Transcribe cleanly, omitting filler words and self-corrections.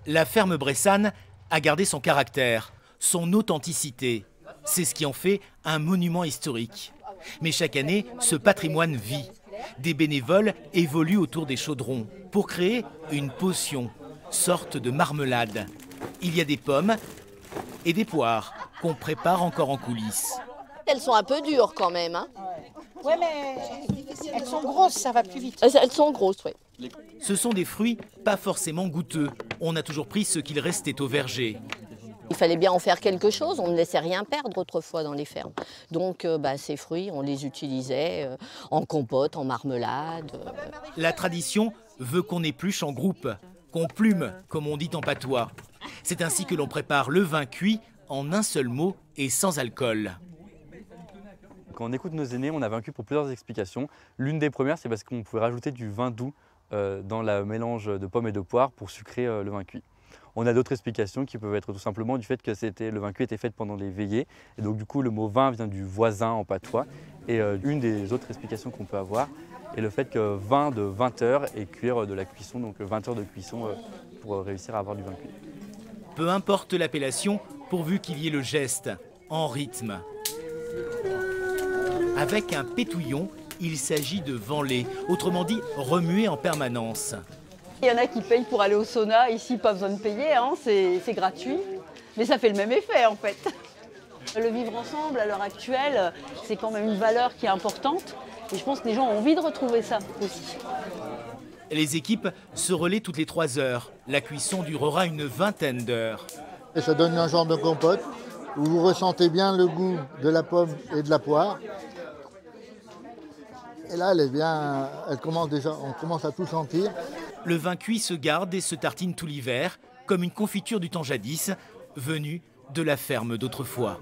La ferme bressane a gardé son caractère, son authenticité. C'est ce qui en fait un monument historique. Mais chaque année, ce patrimoine vit. Des bénévoles évoluent autour des chaudrons pour créer une potion, sorte de marmelade. Il y a des pommes et des poires qu'on prépare encore en coulisses. Elles sont un peu dures quand même. Hein. Ouais, mais elles sont grosses, ça va plus vite. Elles sont grosses, oui. Ce sont des fruits pas forcément goûteux. On a toujours pris ce qu'il restait au verger. Il fallait bien en faire quelque chose, on ne laissait rien perdre autrefois dans les fermes. Donc ces fruits, on les utilisait en compote, en marmelade. La tradition veut qu'on épluche en groupe, qu'on plume, comme on dit en patois. C'est ainsi que l'on prépare le vin cuit en un seul mot et sans alcool. Quand on écoute nos aînés, on a vaincu pour plusieurs explications. L'une des premières, c'est parce qu'on pouvait rajouter du vin doux dans le mélange de pommes et de poires pour sucrer le vin cuit. On a d'autres explications qui peuvent être tout simplement du fait que le vin cuit était fait pendant les veillées. Et donc du coup, le mot vin vient du voisin en patois. Et une des autres explications qu'on peut avoir est le fait que vin de 20 heures et cuire de la cuisson, donc 20 heures de cuisson pour réussir à avoir du vin cuit. Peu importe l'appellation, pourvu qu'il y ait le geste, en rythme. Avec un pétouillon, il s'agit de vanler, autrement dit remuer en permanence. Il y en a qui payent pour aller au sauna, ici pas besoin de payer, hein, c'est gratuit. Mais ça fait le même effet en fait. Le vivre ensemble à l'heure actuelle, c'est quand même une valeur qui est importante. Et je pense que les gens ont envie de retrouver ça aussi. Les équipes se relaient toutes les 3 heures. La cuisson durera une vingtaine d'heures. Et ça donne un genre de compote où vous ressentez bien le goût de la pomme et de la poire. Et là, on commence à tout sentir. Le vin cuit se garde et se tartine tout l'hiver, comme une confiture du temps jadis, venue de la ferme d'autrefois.